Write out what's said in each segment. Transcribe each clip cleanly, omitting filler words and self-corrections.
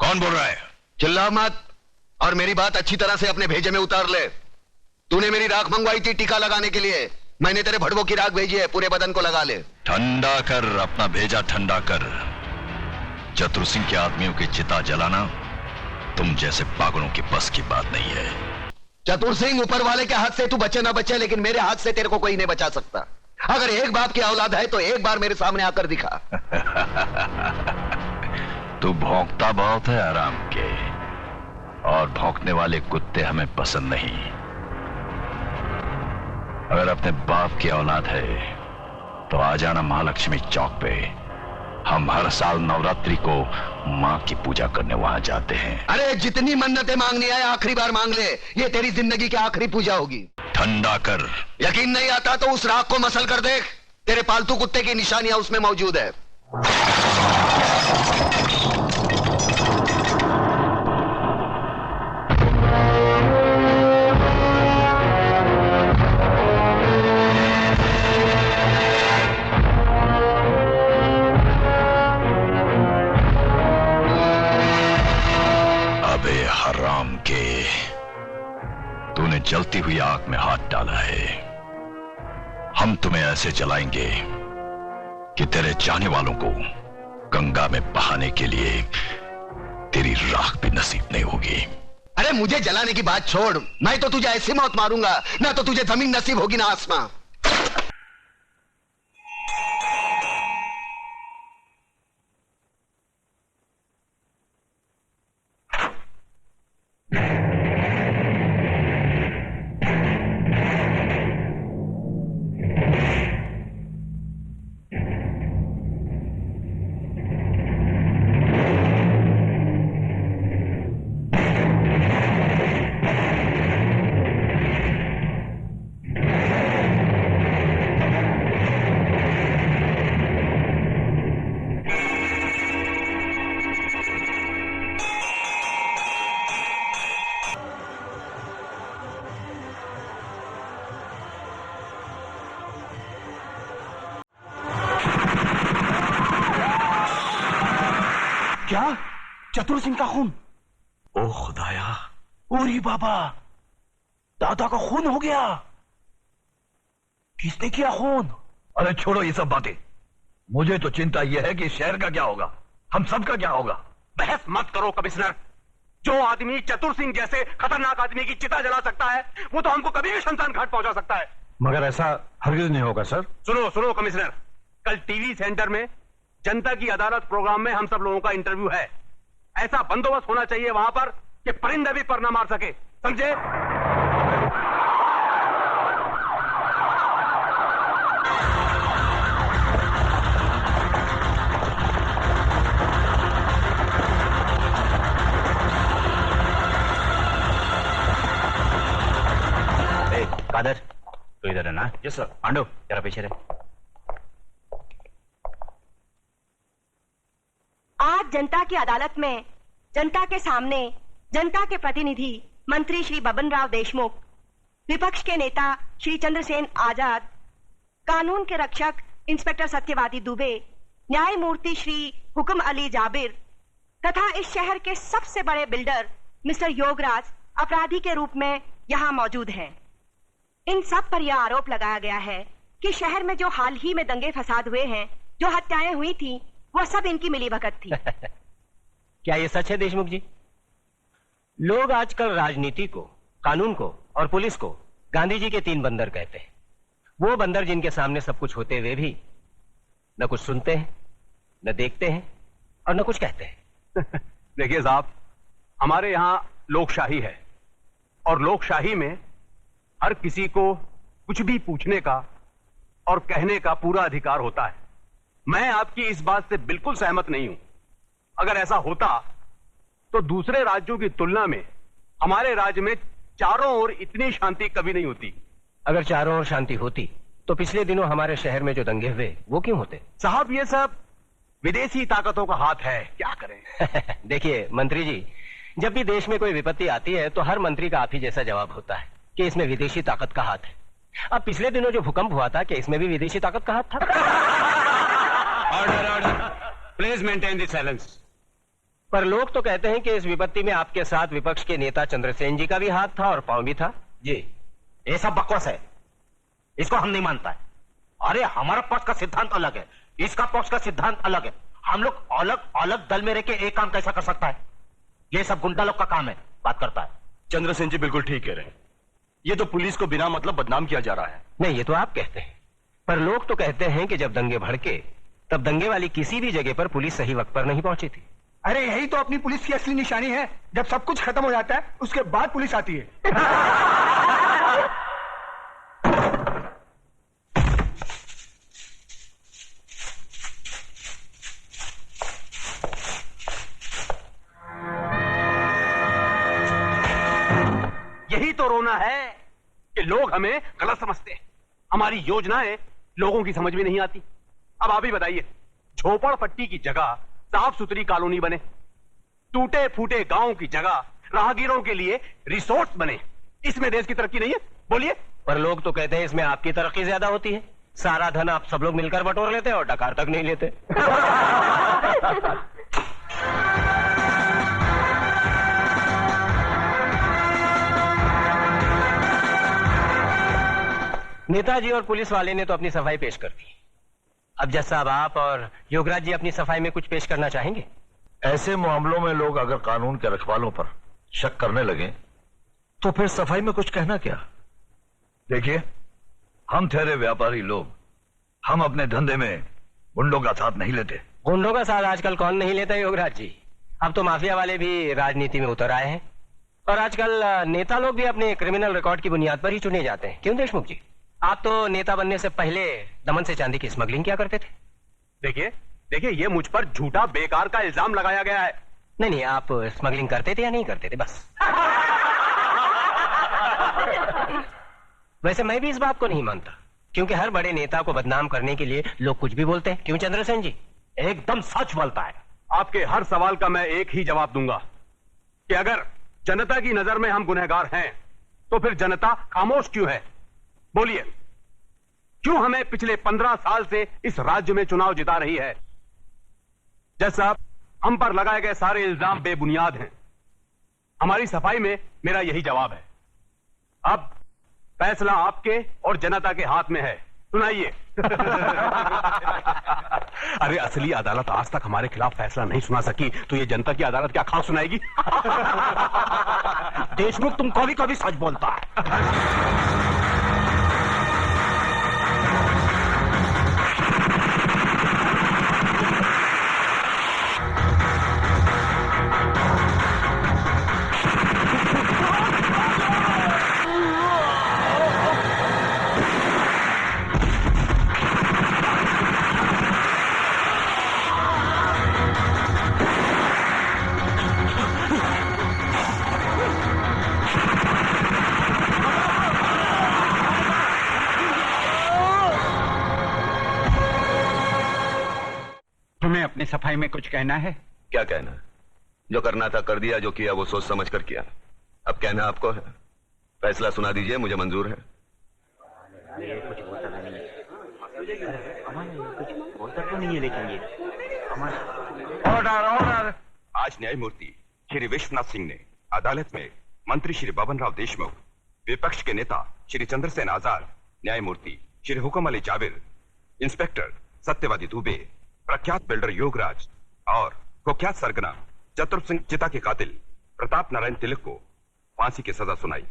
कौन बोल रहा है? चिल्ला मत और मेरी बात अच्छी तरह से अपने भेजे में उतार ले। तूने मेरी राख मंगवाई थी टीका लगाने के लिए, मैंने तेरे भड़वों की राख भेजी है, पूरे बदन को लगा ले। ठंडा कर, अपना भेजा ठंडा कर। चतुर सिंह के आदमियों की चिता जलाना तुम जैसे पागलों की बस की बात नहीं है। चतुर सिंह, ऊपर वाले के हाथ से तू बचे ना बचे, लेकिन मेरे हाथ से तेरे को कोई नहीं बचा सकता। अगर एक बाप की औलाद है तो एक बार मेरे सामने आकर दिखा। तू भौंकता बहुत है आराम के, और भौंकने वाले कुत्ते हमें पसंद नहीं। अगर अपने बाप की औलाद है तो आ जाना महालक्ष्मी चौक पे। हम हर साल नवरात्रि को मां की पूजा करने वहां जाते हैं। अरे जितनी मन्नतें मांगनी है आखिरी बार मांग ले, ये तेरी जिंदगी की आखिरी पूजा होगी। ठंडा कर। यकीन नहीं आता तो उस राख को मसल कर देख, तेरे पालतू कुत्ते की निशानियां उसमें मौजूद है। हराम के, तूने जलती हुई आग में हाथ डाला है। हम तुम्हें ऐसे जलाएंगे कि तेरे चाहने वालों को गंगा में बहाने के लिए तेरी राख भी नसीब नहीं होगी। अरे मुझे जलाने की बात छोड़, मैं तो तुझे ऐसी मौत मारूंगा ना तो तुझे जमीन नसीब होगी ना आसमां। क्या? चतुर सिंह का खून? ओ खुदाया, ओरी बाबा, दादा का खून हो गया। किसने किया खून? अरे छोड़ो ये सब बातें, मुझे तो चिंता यह है कि शहर का क्या होगा, हम सबका क्या होगा। बहस मत करो कमिश्नर। जो आदमी चतुर सिंह जैसे खतरनाक आदमी की चिता जला सकता है, वो तो हमको कभी भी शमशान घाट पहुंचा सकता है। मगर ऐसा हरगिज नहीं होगा सर। सुनो सुनो कमिश्नर, कल टीवी सेंटर में जनता की अदालत प्रोग्राम में हम सब लोगों का इंटरव्यू है। ऐसा बंदोबस्त होना चाहिए वहां पर कि परिंदा भी पर न मार सके, समझे? कादर, तो इधर है ना? Yes sir. पांडु जरा पीछे रहे। आज जनता की अदालत में जनता के सामने जनता के प्रतिनिधि मंत्री श्री बबन राव देशमुख, विपक्ष के नेता श्री चंद्रसेन आजाद, कानून के रक्षक इंस्पेक्टर सत्यवादी दुबे, न्यायमूर्ति श्री हुक्म अली जाबिर तथा इस शहर के सबसे बड़े बिल्डर मिस्टर योगराज अपराधी के रूप में यहाँ मौजूद हैं। इन सब पर यह आरोप लगाया गया है कि शहर में जो हाल ही में दंगे फसाद हुए हैं, जो हत्याएं हुई थी, वह सब इनकी मिलीभगत थी। क्या ये सच है देशमुख जी? लोग आजकल राजनीति को, कानून को और पुलिस को गांधी जी के 3 बंदर कहते हैं। वो बंदर जिनके सामने सब कुछ होते हुए भी न कुछ सुनते हैं, न देखते हैं और न कुछ कहते हैं। देखिए साहब, हमारे यहाँ लोकशाही है और लोकशाही में हर किसी को कुछ भी पूछने का और कहने का पूरा अधिकार होता है। मैं आपकी इस बात से बिल्कुल सहमत नहीं हूं। अगर ऐसा होता तो दूसरे राज्यों की तुलना में हमारे राज्य में चारों ओर इतनी शांति कभी नहीं होती। अगर चारों ओर शांति होती तो पिछले दिनों हमारे शहर में जो दंगे हुए वो क्यों होते? साहब ये सब विदेशी ताकतों का हाथ है, क्या करें। देखिए मंत्री जी, जब भी देश में कोई विपत्ति आती है तो हर मंत्री का आप ही जैसा जवाब होता है कि इसमें विदेशी ताकत का हाथ है। अब पिछले दिनों जो भूकंप हुआ था, क्या इसमें भी विदेशी ताकत का हाथ था? Order order, please maintain the silence. पर लोग तो कहते हैं कि इस विपत्ति में आपके साथ विपक्ष के नेता चंद्रसेन जी का भी हाथ था और पांव भी था। जी, ये सब बकवास है, इसको हम नहीं मानता है। अरे हमारा पक्ष का सिद्धांत अलग है, इसका पक्ष का सिद्धांत अलग है। हम लोग अलग अलग दल में रह के एक काम कैसा कर सकता है? ये सब गुंडा लोग का काम है, बात करता है। चंद्रसेन जी बिल्कुल ठीक कह रहे हैं, ये तो पुलिस को बिना मतलब बदनाम किया जा रहा है। नहीं, ये तो आप कहते हैं, पर लोग तो कहते हैं कि जब दंगे भड़के तब दंगे वाली किसी भी जगह पर पुलिस सही वक्त पर नहीं पहुंची थी। अरे यही तो अपनी पुलिस की असली निशानी है, जब सब कुछ खत्म हो जाता है उसके बाद पुलिस आती है। यही तो रोना है कि लोग हमें गलत समझते हैं, हमारी योजनाएं लोगों की समझ में नहीं आती। अब आप ही बताइए, झोपड़पट्टी की जगह साफ सुथरी कॉलोनी बने, टूटे फूटे गांव की जगह राहगीरों के लिए रिसोर्ट बने, इसमें देश की तरक्की नहीं है? बोलिए। पर लोग तो कहते हैं इसमें आपकी तरक्की ज्यादा होती है, सारा धन आप सब लोग मिलकर बटोर लेते हैं और डकार तक नहीं लेते। नेताजी और पुलिस वाले ने तो अपनी सफाई पेश कर दी। अब जज साहब, आप और योगराज जी अपनी सफाई में कुछ पेश करना चाहेंगे? ऐसे मामलों में लोग अगर कानून के रखवालों पर शक करने लगे तो फिर सफाई में कुछ कहना क्या? देखिए, हम ठहरे व्यापारी लोग, हम अपने धंधे में गुंडों का साथ नहीं लेते। गुंडों का साथ आजकल कौन नहीं लेता योगराज जी? अब तो माफिया वाले भी राजनीति में उतर आए हैं और आजकल नेता लोग भी अपने क्रिमिनल रिकॉर्ड की बुनियाद पर ही चुने जाते हैं। क्यों देशमुख जी, आप तो नेता बनने से पहले दमन से चांदी की स्मगलिंग क्या करते थे? देखिए देखिए, ये मुझ पर झूठा बेकार का इल्जाम लगाया गया है। नहीं नहीं, आप स्मगलिंग करते थे या नहीं करते थे? बस। वैसे मैं भी इस बात को नहीं मानता, क्योंकि हर बड़े नेता को बदनाम करने के लिए लोग कुछ भी बोलते हैं। क्यों चंद्रसेन जी? एकदम सच बोलता है। आपके हर सवाल का मैं एक ही जवाब दूंगा कि अगर जनता की नजर में हम गुनहगार हैं तो फिर जनता खामोश क्यों है? बोलिए, क्यों हमें पिछले 15 साल से इस राज्य में चुनाव जिता रही है? जज साहब, हम पर लगाए गए सारे इल्जाम बेबुनियाद हैं। हमारी सफाई में मेरा यही जवाब है। अब फैसला आपके और जनता के हाथ में है, सुनाइए। अरे असली अदालत आज तक हमारे खिलाफ फैसला नहीं सुना सकी तो ये जनता की अदालत क्या खास सुनाएगी? देशमुख, तुम कभी कभी सच बोलता है। तुम्हें अपनी सफाई में कुछ कहना है? क्या कहना? जो करना था कर दिया, जो किया वो सोच समझ कर किया। अब कहना आपको है। फैसला सुना दीजिए, मुझे मंजूर है। Order order. आज न्यायमूर्ति श्री विश्वनाथ सिंह ने अदालत में मंत्री श्री बबन राव देशमुख, विपक्ष के नेता श्री चंद्रसेन आजाद, न्यायमूर्ति श्री हुकम अली जाबिर, इंस्पेक्टर सत्यवादी दुबे, प्रख्यात बिल्डर योगराज और कुख्यात सरगना चतुर सिंह चिता के कातिल प्रताप नारायण तिलक को फांसी की सजा सुनाई।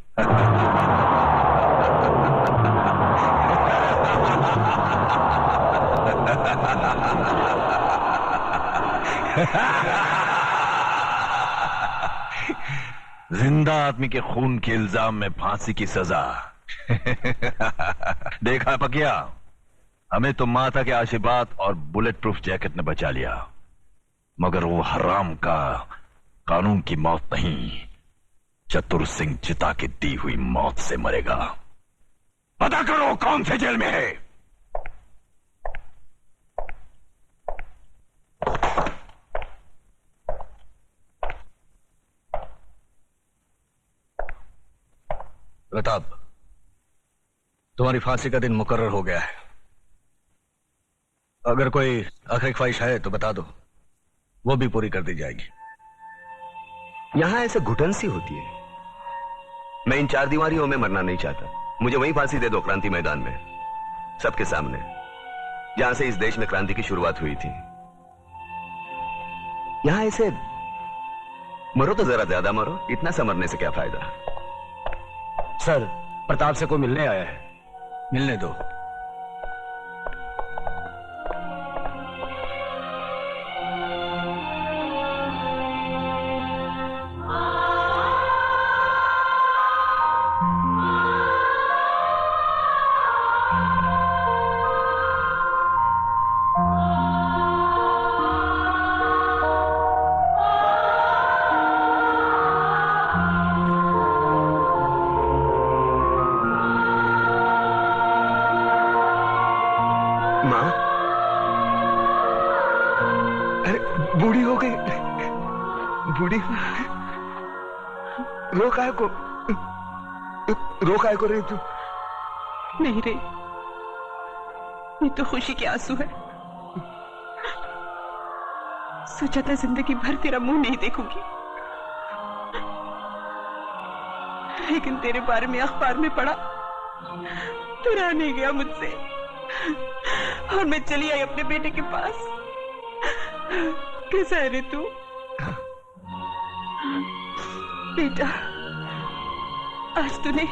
जिंदा आदमी के खून के इल्जाम में फांसी की सजा। देखा पकिया, हमें तो माता के आशीर्वाद और बुलेट प्रूफ जैकेट ने बचा लिया, मगर वो हराम का कानून की मौत नहीं, चतुर सिंह चिता की दी हुई मौत से मरेगा। पता करो कौन से जेल में है। प्रताप, तुम्हारी फांसी का दिन मुकर्रर हो गया है। अगर कोई आखिरी ख्वाहिश है तो बता दो, वो भी पूरी कर दी जाएगी। यहां ऐसे घुटन सी होती है। मैं इन चार दीवारियों में मरना नहीं चाहता। मुझे वहीं फांसी दे दो, क्रांति मैदान में, सबके सामने, जहां से इस देश में क्रांति की शुरुआत हुई थी। यहां ऐसे मरो तो जरा ज्यादा मरो, इतना सा मरने से क्या फायदा। सर, प्रताप से कोई मिलने आया है। मिलने दो। माँ, अरे बूढ़ी हो गई, बूढ़ी। रो काय को रही तू? नहीं रे, ये तो खुशी के आंसू है। सोचा था जिंदगी भर तेरा मुंह नहीं देखूंगी, लेकिन तेरे बारे में अखबार में पढ़ा तो रहा नहीं गया मुझसे, और मैं चली आई अपने बेटे के पास। कैसा है रे तू? बेटा, आज तूने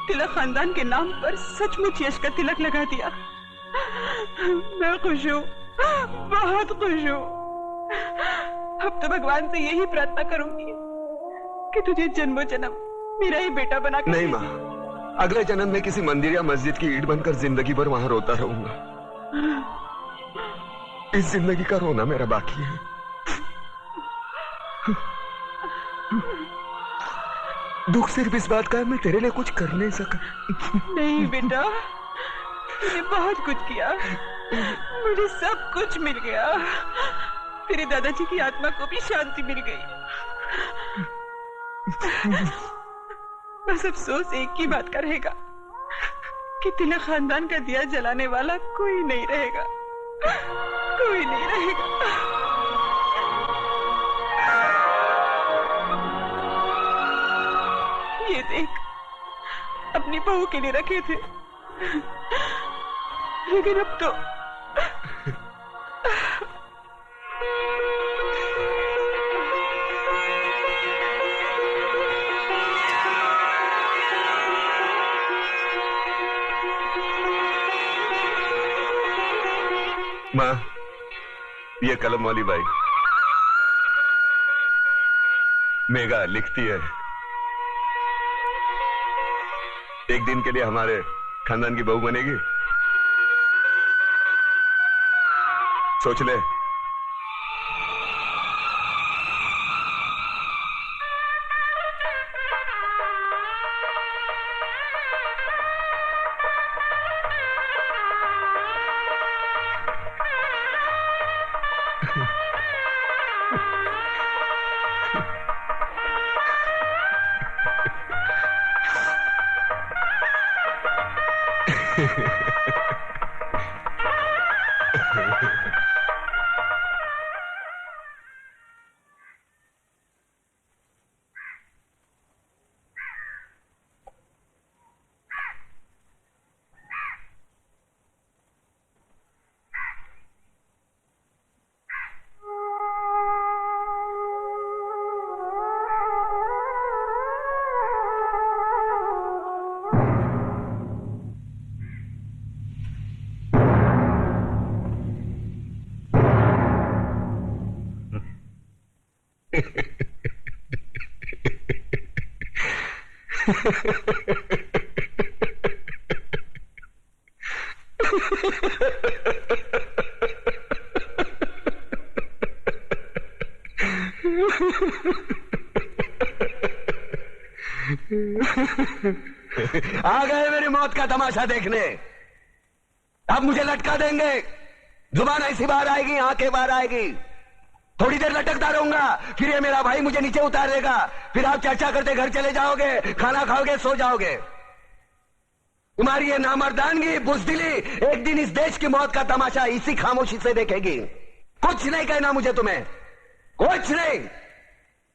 तिलक खानदान के नाम पर सचमुच यश का तिलक लगा दिया। मैं खुश हूँ, बहुत खुश हूँ। अब तो भगवान से यही प्रार्थना करूंगी कि तुझे जन्मों जन्म मेरा ही बेटा बना कर। नहीं माँ, अगले जन्म में किसी मंदिर या मस्जिद की ईंट बनकर जिंदगी भर वहां रोता रहूंगा। इस जिंदगी का रोना मेरा बाकी है। दुख सिर्फ इस बात का है, मैं तेरे लिए कुछ कर नहीं सका। नहीं बेटा, तूने बहुत कुछ किया, मुझे सब कुछ मिल गया। तेरे दादाजी की आत्मा को भी शांति मिल गई। बस अफसोस एक ही बात का रहेगा कि तिलक खानदान का दिया जलाने वाला कोई नहीं रहेगा, कोई नहीं रहेगा। ये देख, अपनी बहू के लिए रखे थे, लेकिन अब तो माँ, ये कलम वाली बाई मेघा लिखती है, एक दिन के लिए हमारे खानदान की बहू बनेगी। सोच ले। आ गए मेरी मौत का तमाशा देखने। अब मुझे लटका देंगे, जुबान ऐसी बाहर आएगी, आंखें बाहर आएगी। थोड़ी देर लटकता रहूंगा, फिर ये मेरा भाई मुझे नीचे उतार देगा, फिर आप चर्चा करते घर चले जाओगे, खाना खाओगे, सो जाओगे। तुम्हारी ये नामर्दानगी, बुज़दिली एक दिन इस देश की मौत का तमाशा इसी खामोशी से देखेगी। कुछ नहीं कहना मुझे तुम्हें, कुछ नहीं।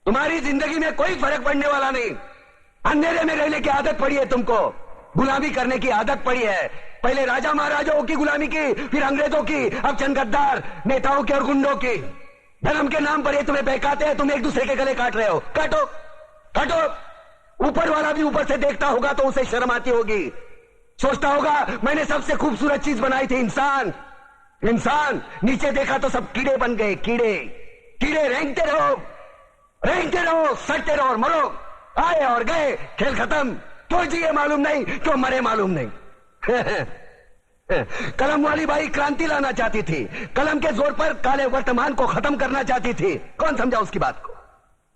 तुम्हारी जिंदगी में कोई फर्क पड़ने वाला नहीं। अंधेरे में रहने की आदत पड़ी है तुमको, गुलामी करने की आदत पड़ी है। पहले राजा महाराजाओं की गुलामी की, फिर अंग्रेजों की, अब चंद गद्दार नेताओं की और गुंडों की। धर्म के नाम पर ये तुम्हें बहकाते हैं, तुम एक दूसरे के गले काट रहे हो। काटो काटो। ऊपर वाला भी ऊपर से देखता होगा तो उसे शर्म आती होगी, सोचता होगा मैंने सबसे खूबसूरत चीज बनाई थी, इंसान। इंसान नीचे देखा तो सब कीड़े बन गए, कीड़े कीड़े। रेंगते रहो, सटते रहो और मरो। आए और गए, खेल खत्म। क्यों जिए मालूम नहीं, क्यों मरे मालूम नहीं। कलम वाली बाई क्रांति लाना चाहती थी, कलम के जोर पर काले वर्तमान को खत्म करना चाहती थी। कौन समझा उसकी बात को?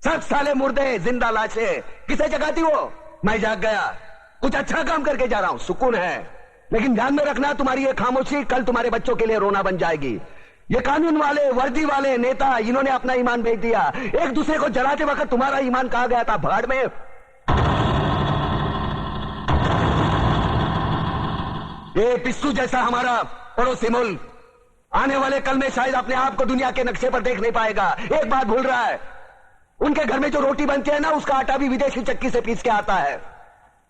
सब साले मुर्दे, जिंदा लाशें। किसे जगाती वो? मैं जाग गया, कुछ अच्छा काम करके जा रहा हूं, सुकून है। लेकिन ध्यान में रखना, तुम्हारी ये खामोशी कल तुम्हारे बच्चों के लिए रोना बन जाएगी। ये कानून वाले, वर्दी वाले नेता, इन्होंने अपना ईमान बेच दिया। एक दूसरे को जलाते वक्त तुम्हारा ईमान कहा गया था, भाड़ में। ये पिस्सू जैसा हमारा पड़ोसी मुल्क आने वाले कल में शायद अपने आप को दुनिया के नक्शे पर देख नहीं पाएगा। एक बात भूल रहा है, उनके घर में जो रोटी बनती है ना, उसका आटा भी विदेशी चक्की से पीस के आता है।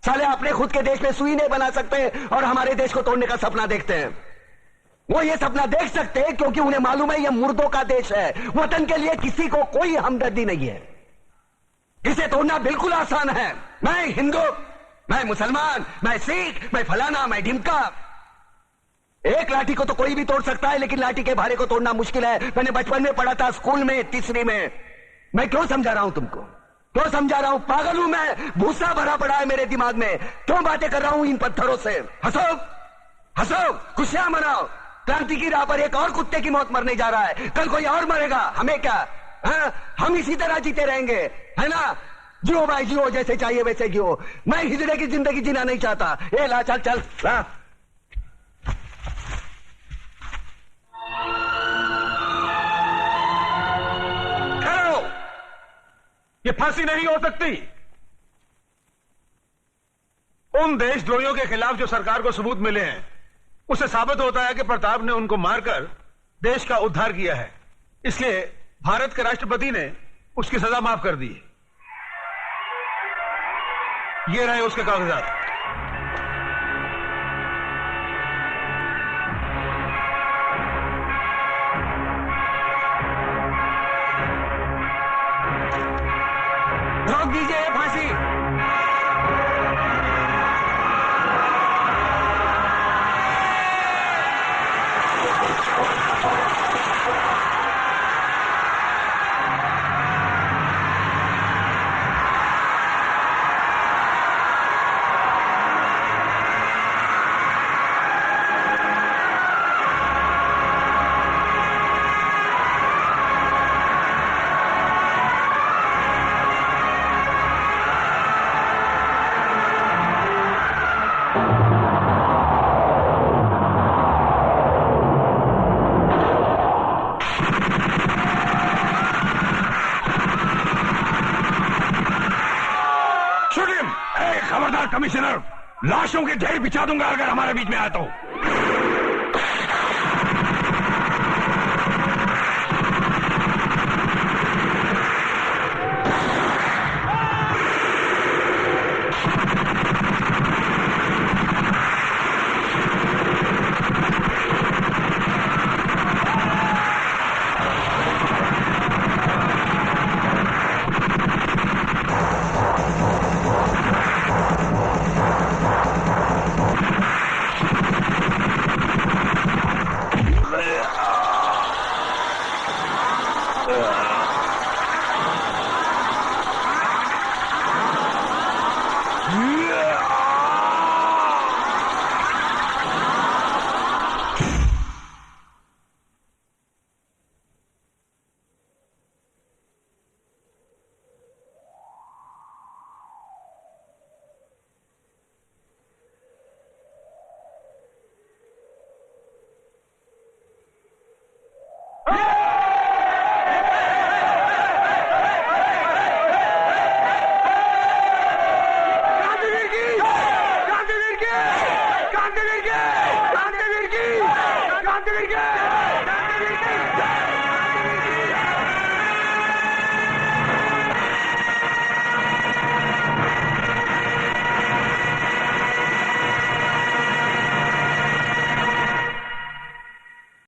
साले अपने खुद के देश में सुई नहीं बना सकते और हमारे देश को तोड़ने का सपना देखते हैं। वो ये सपना देख सकते हैं क्योंकि उन्हें मालूम है ये मुर्दों का देश है। वतन के लिए किसी को कोई हमदर्दी नहीं है। इसे तोड़ना बिल्कुल आसान है। मैं हिंदू, मैं मुसलमान, मैं सिख, मैं फलाना, मैं ढिमका। एक लाठी को तो कोई भी तोड़ सकता है, लेकिन लाठी के भारे को तोड़ना मुश्किल है। मैंने बचपन में पढ़ा था, स्कूल में, तीसरी में। मैं क्यों समझा रहा हूं तुमको? क्यों समझा रहा हूं? पागल हूं मैं? भूसा भरा पड़ा है मेरे दिमाग में। क्यों बातें कर रहा हूं इन पत्थरों से? हंसो हंसो, खुशियां मनाओ। क्रांति की राह पर एक और कुत्ते की मौत मरने जा रहा है, कल कोई और मरेगा। हमें क्या? हम इसी तरह जीते रहेंगे, है ना? जियो भाई जियो, जैसे चाहिए वैसे जियो। मैं हिजड़े की जिंदगी जीना नहीं चाहता। ए ला, चल चल ला। ठहरो, ये फांसी नहीं हो सकती। उन देशद्रोहियों के खिलाफ जो सरकार को सबूत मिले हैं, उससे साबित होता है कि प्रताप ने उनको मारकर देश का उद्धार किया है। इसलिए भारत के राष्ट्रपति ने उसकी सजा माफ कर दी है। ये रहे उसके कागजात। रोक दीजिए फांसी। कमिश्नर, लाशों के ढेर बिछा दूंगा अगर हमारे बीच में आया तो।